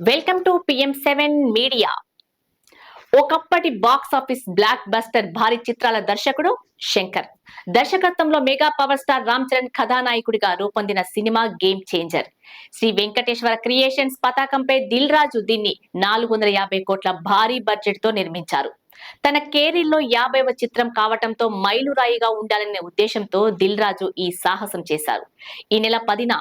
Welcome to PM seven media. ఒకప్పటి box office blockbuster భారీ చిత్రాల దర్శకుడు శంకర్ దర్శకత్వంలో mega power star Ram Charan కథానాయకుడిగా రూపొందిన సినిమా game changer. Sri Venkateswara creations పతాకంపై దిల్ రాజు దీన్ని 450 కోట్ల భారీ బడ్జెట్ తో నిర్మించారు. తన కెరీర్లో 50వ చిత్రం కావటంతో మైలురాయిగా ఉండాలనే ఉద్దేశంతో దిల్ రాజు ఈ సాహసం చేశారు. ఈ నెల 10న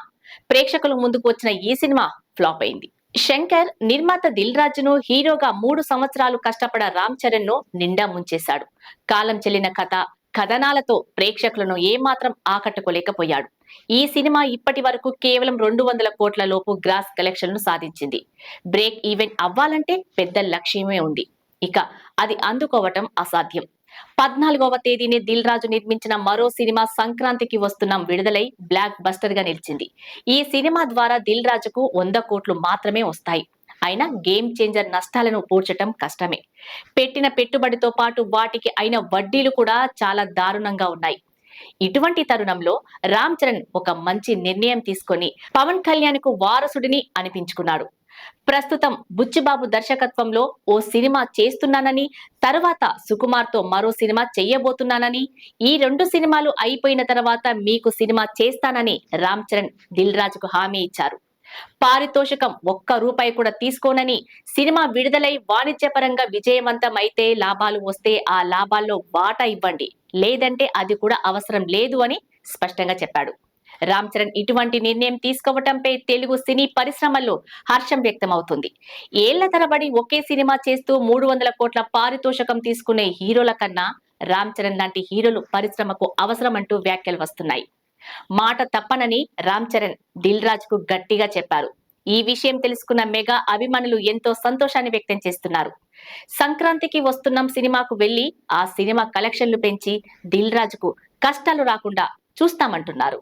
ప్రేక్షకుల ముందుకు వచ్చిన ఈ సినిమా ఫ్లాప్ అయింది. శంకర్ నిర్మాత దిల్ రాజును హీరోగా 3 సంవత్సరాలు కష్టపడ రామ్ చరణ్ ను నిండా ముంచేశాడు. కాలం చెల్లిన కథ, కథనాలతో ప్రేక్షకులను ఏమాత్రం ఆకట్టుకోలేకపోయాడు. ఈ సినిమా ఇప్పటి వరకు కేవలం 200 కోట్ల లోపు గ్రాస్ కలెక్షన్లు సాధించింది. బ్రేక్ ఈవెన్ అవ్వాలంటే పెద్ద లక్ష్యమే ఉంది. ఇక అది అందుకోవటం అసాధ్యం. 14వ తేదీనే దిల్ రాజు నిర్మించిన మరో సినిమా సంక్రాంతికి వస్తున్నాం విడుదలై బ్లాక్ బస్టర్ గా నిలిచింది. ఈ సినిమా ద్వారా దిల్ రాజుకు 100 కోట్లు మాత్రమే వస్తాయి. అయినా గేమ్ చేంజర్ నష్టాలను పూడ్చటం కష్టమే. పెట్టిన పెట్టుబడితో పాటు వాటికి అయిన వడ్డీలు కూడా చాలా దారుణంగా ఉన్నాయి. ఇటువంటి తరుణంలో రామ్ చరణ్ ఒక మంచి నిర్ణయం తీసుకొని పవన్ కళ్యాణ్ కు వారసుడిని అనిపించుకున్నాడు. ప్రస్తుతం బుచ్చిబాబు దర్శకత్వంలో ఓ సినిమా చేస్తున్నానని, తరువాత సుకుమార్ తో మరో సినిమా చెయ్యబోతున్నానని, ఈ 2 సినిమాలు అయిపోయిన తర్వాత మీకు సినిమా చేస్తానని రామ్ చరణ్ దిల్ రాజుకు హామీ ఇచ్చారు. పారితోషికం ₹1 కూడా తీసుకోనని, సినిమా విడుదలై వాణిజ్యపరంగా విజయవంతం అయితే లాభాలు వస్తే ఆ లాభాల్లో వాటా ఇవ్వండి, లేదంటే అది కూడా అవసరం లేదు అని స్పష్టంగా చెప్పాడు. రామ్ చరణ్ ఇటువంటి నిర్ణయం తీసుకోవటంపై తెలుగు సినీ పరిశ్రమల్లో హర్షం వ్యక్తమవుతుంది. ఏళ్ల తరబడి ఒకే సినిమా చేస్తూ 300 కోట్ల పారితోషికం తీసుకునే హీరోల కన్నా రామ్ చరణ్ లాంటి హీరోలు పరిశ్రమకు అవసరమంటూ వ్యాఖ్యలు వస్తున్నాయి. మాట తప్పనని రామ్ చరణ్ దిల్ రాజు కు గట్టిగా చెప్పారు. ఈ విషయం తెలుసుకున్న మెగా అభిమానులు ఎంతో సంతోషాన్ని వ్యక్తం చేస్తున్నారు. సంక్రాంతికి వస్తున్నాం సినిమాకు వెళ్లి ఆ సినిమా కలెక్షన్లు పెంచి దిల్ రాజుకు కష్టాలు రాకుండా చూస్తామంటున్నారు.